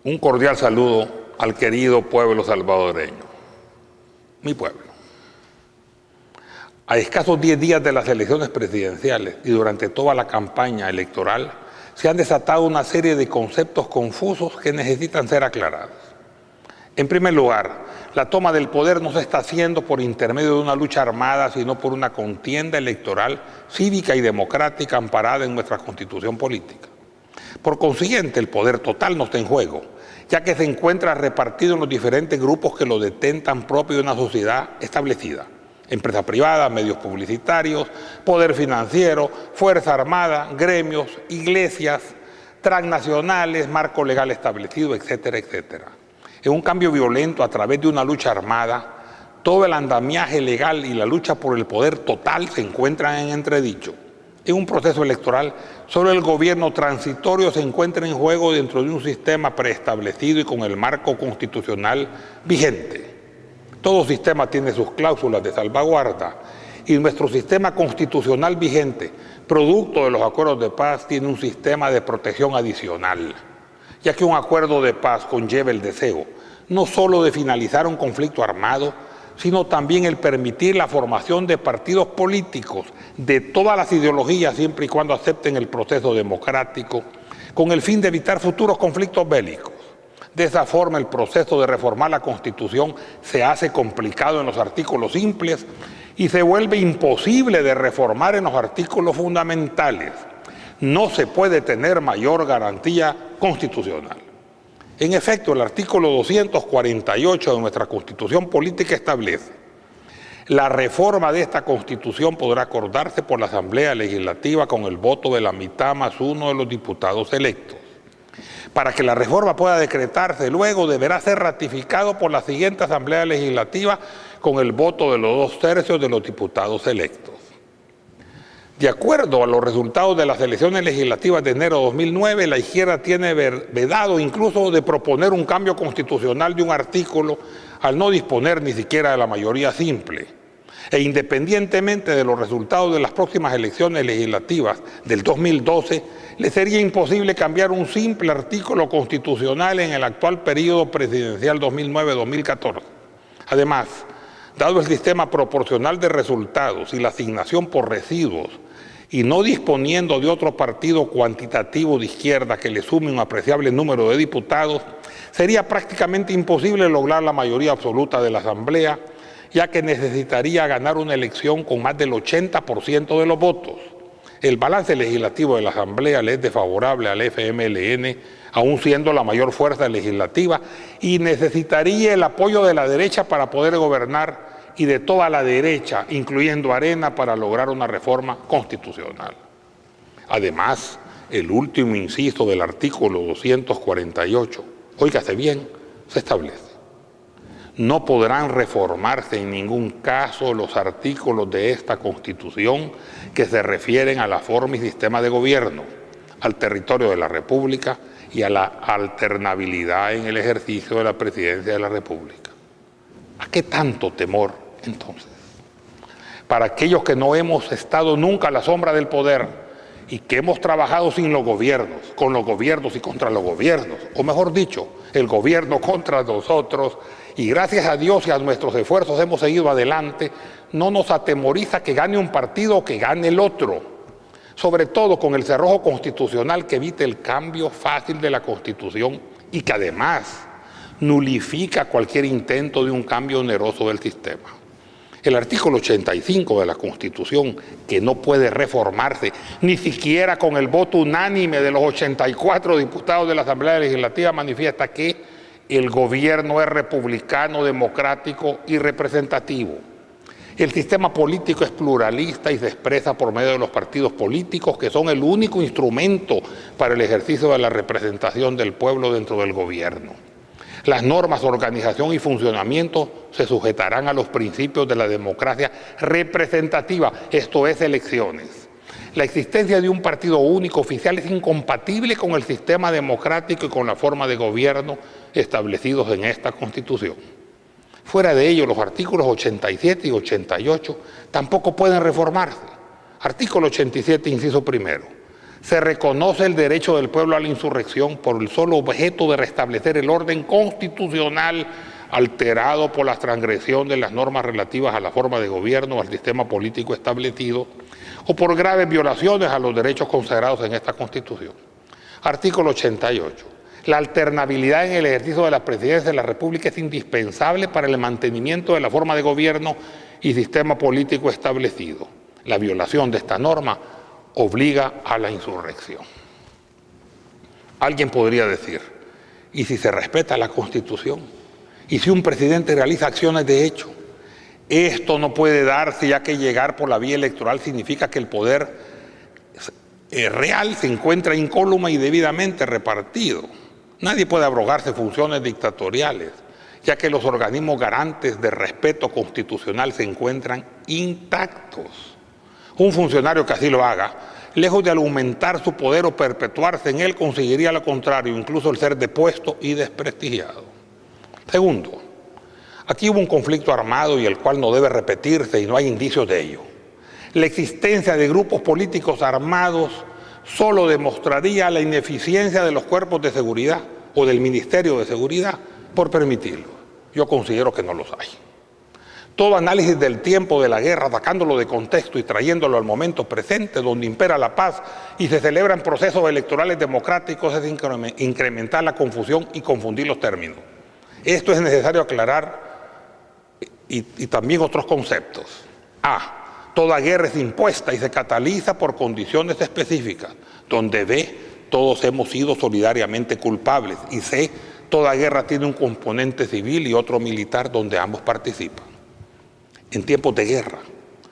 Un cordial saludo al querido pueblo salvadoreño, mi pueblo. A escasos 10 días de las elecciones presidenciales y durante toda la campaña electoral, se han desatado una serie de conceptos confusos que necesitan ser aclarados. En primer lugar, la toma del poder no se está haciendo por intermedio de una lucha armada, sino por una contienda electoral cívica y democrática amparada en nuestra Constitución política. Por consiguiente, el poder total no está en juego, ya que se encuentra repartido en los diferentes grupos que lo detentan propio de una sociedad establecida. Empresa privada, medios publicitarios, poder financiero, fuerza armada, gremios, iglesias, transnacionales, marco legal establecido, etcétera, etcétera. En un cambio violento a través de una lucha armada, todo el andamiaje legal y la lucha por el poder total se encuentran en entredicho. En un proceso electoral, solo el gobierno transitorio se encuentra en juego dentro de un sistema preestablecido y con el marco constitucional vigente. Todo sistema tiene sus cláusulas de salvaguarda y nuestro sistema constitucional vigente, producto de los acuerdos de paz, tiene un sistema de protección adicional, ya que un acuerdo de paz conlleva el deseo no solo de finalizar un conflicto armado, sino también el permitir la formación de partidos políticos de todas las ideologías siempre y cuando acepten el proceso democrático, con el fin de evitar futuros conflictos bélicos. De esa forma, el proceso de reformar la Constitución se hace complicado en los artículos simples y se vuelve imposible de reformar en los artículos fundamentales. No se puede tener mayor garantía constitucional. En efecto, el artículo 248 de nuestra Constitución política establece: la reforma de esta Constitución podrá acordarse por la Asamblea Legislativa con el voto de la mitad más uno de los diputados electos. Para que la reforma pueda decretarse luego, deberá ser ratificado por la siguiente Asamblea Legislativa con el voto de los 2/3 de los diputados electos. De acuerdo a los resultados de las elecciones legislativas de enero de 2009, la izquierda tiene vedado incluso de proponer un cambio constitucional de un artículo al no disponer ni siquiera de la mayoría simple. E independientemente de los resultados de las próximas elecciones legislativas del 2012, le sería imposible cambiar un simple artículo constitucional en el actual periodo presidencial 2009-2014. Además, dado el sistema proporcional de resultados y la asignación por residuos, y no disponiendo de otro partido cuantitativo de izquierda que le sume un apreciable número de diputados, sería prácticamente imposible lograr la mayoría absoluta de la Asamblea, ya que necesitaría ganar una elección con más del 80% de los votos. El balance legislativo de la Asamblea le es desfavorable al FMLN, aún siendo la mayor fuerza legislativa, y necesitaría el apoyo de la derecha para poder gobernar y de toda la derecha, incluyendo Arena, para lograr una reforma constitucional. Además, el último inciso del artículo 248, óigase bien, se establece: no podrán reformarse en ningún caso los artículos de esta Constitución que se refieren a la forma y sistema de gobierno, al territorio de la República y a la alternabilidad en el ejercicio de la presidencia de la República. ¿A qué tanto temor entonces? Para aquellos que no hemos estado nunca a la sombra del poder y que hemos trabajado sin los gobiernos, con los gobiernos y contra los gobiernos, o mejor dicho, el gobierno contra nosotros, y gracias a Dios y a nuestros esfuerzos hemos seguido adelante, no nos atemoriza que gane un partido o que gane el otro, sobre todo con el cerrojo constitucional que evite el cambio fácil de la Constitución y que además nulifica cualquier intento de un cambio oneroso del sistema. El artículo 85 de la Constitución, que no puede reformarse ni siquiera con el voto unánime de los 84 diputados de la Asamblea Legislativa, manifiesta que el gobierno es republicano, democrático y representativo. El sistema político es pluralista y se expresa por medio de los partidos políticos, que son el único instrumento para el ejercicio de la representación del pueblo dentro del gobierno. Las normas de organización y funcionamiento se sujetarán a los principios de la democracia representativa, esto es, elecciones. La existencia de un partido único oficial es incompatible con el sistema democrático y con la forma de gobierno establecidos en esta Constitución. Fuera de ello, los artículos 87 y 88 tampoco pueden reformarse. Artículo 87, inciso primero: Se reconoce el derecho del pueblo a la insurrección por el solo objeto de restablecer el orden constitucional alterado por la transgresión de las normas relativas a la forma de gobierno o al sistema político establecido, o por graves violaciones a los derechos consagrados en esta Constitución. Artículo 88. La alternabilidad en el ejercicio de la presidencia de la República es indispensable para el mantenimiento de la forma de gobierno y sistema político establecido. La violación de esta norma obliga a la insurrección. Alguien podría decir, ¿y si se respeta la Constitución? ¿Y si un presidente realiza acciones de hecho? Esto no puede darse, ya que llegar por la vía electoral significa que el poder real se encuentra incólume y debidamente repartido. Nadie puede abrogarse funciones dictatoriales, ya que los organismos garantes de respeto constitucional se encuentran intactos. Un funcionario que así lo haga, lejos de aumentar su poder o perpetuarse en él, conseguiría lo contrario, incluso el ser depuesto y desprestigiado. Segundo, aquí hubo un conflicto armado y el cual no debe repetirse y no hay indicios de ello. La existencia de grupos políticos armados solo demostraría la ineficiencia de los cuerpos de seguridad o del Ministerio de Seguridad por permitirlo. Yo considero que no los hay. Todo análisis del tiempo de la guerra, sacándolo de contexto y trayéndolo al momento presente, donde impera la paz y se celebran procesos electorales democráticos, es incrementar la confusión y confundir los términos. Esto es necesario aclarar y también otros conceptos. A. Toda guerra es impuesta y se cataliza por condiciones específicas, donde B. Todos hemos sido solidariamente culpables, y C. Toda guerra tiene un componente civil y otro militar donde ambos participan. En tiempos de guerra,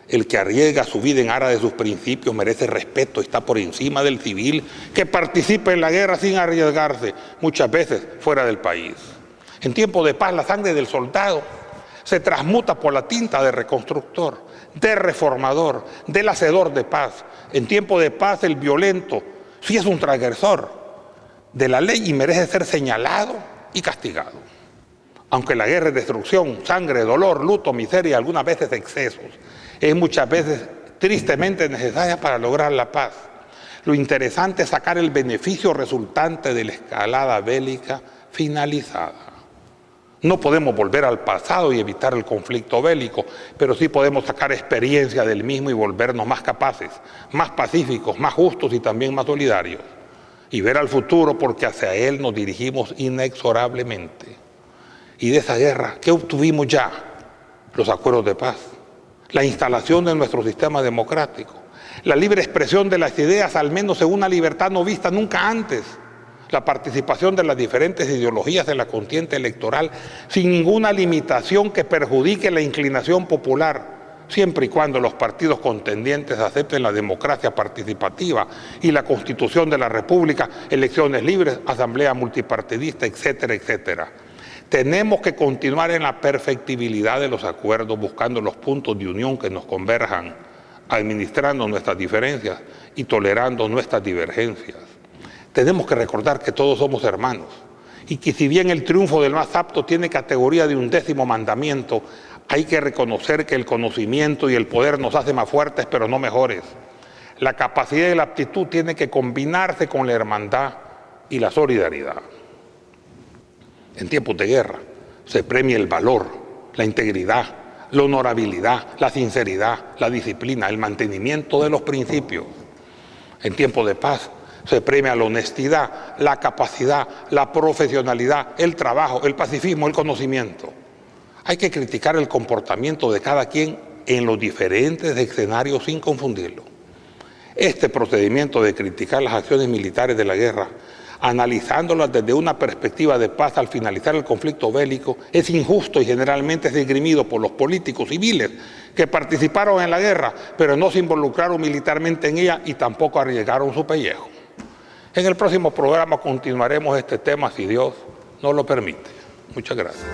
el que arriesga su vida en aras de sus principios merece respeto, está por encima del civil que participa en la guerra sin arriesgarse, muchas veces fuera del país. En tiempos de paz, la sangre del soldado se transmuta por la tinta de reconstructor, de reformador, del hacedor de paz. En tiempo de paz, el violento sí es un transgresor de la ley y merece ser señalado y castigado. Aunque la guerra es destrucción, sangre, dolor, luto, miseria y algunas veces excesos, es muchas veces tristemente necesaria para lograr la paz. Lo interesante es sacar el beneficio resultante de la escalada bélica finalizada. No podemos volver al pasado y evitar el conflicto bélico, pero sí podemos sacar experiencia del mismo y volvernos más capaces, más pacíficos, más justos y también más solidarios. Y ver al futuro, porque hacia él nos dirigimos inexorablemente. Y de esa guerra, ¿qué obtuvimos ya? Los acuerdos de paz, la instalación de nuestro sistema democrático, la libre expresión de las ideas, al menos en una libertad no vista nunca antes, la participación de las diferentes ideologías en la contienda electoral sin ninguna limitación que perjudique la inclinación popular, siempre y cuando los partidos contendientes acepten la democracia participativa y la Constitución de la República, elecciones libres, asamblea multipartidista, etcétera, etcétera. Tenemos que continuar en la perfectibilidad de los acuerdos, buscando los puntos de unión que nos converjan, administrando nuestras diferencias y tolerando nuestras divergencias. Tenemos que recordar que todos somos hermanos y que si bien el triunfo del más apto tiene categoría de un 10º mandamiento, hay que reconocer que el conocimiento y el poder nos hacen más fuertes pero no mejores. La capacidad y la aptitud tienen que combinarse con la hermandad y la solidaridad. En tiempos de guerra se premia el valor, la integridad, la honorabilidad, la sinceridad, la disciplina, el mantenimiento de los principios. En tiempos de paz se premia la honestidad, la capacidad, la profesionalidad, el trabajo, el pacifismo, el conocimiento. Hay que criticar el comportamiento de cada quien en los diferentes escenarios sin confundirlo. Este procedimiento de criticar las acciones militares de la guerra, analizándolas desde una perspectiva de paz al finalizar el conflicto bélico, es injusto y generalmente es esgrimido por los políticos civiles que participaron en la guerra, pero no se involucraron militarmente en ella y tampoco arriesgaron su pellejo. En el próximo programa continuaremos este tema si Dios nos lo permite. Muchas gracias.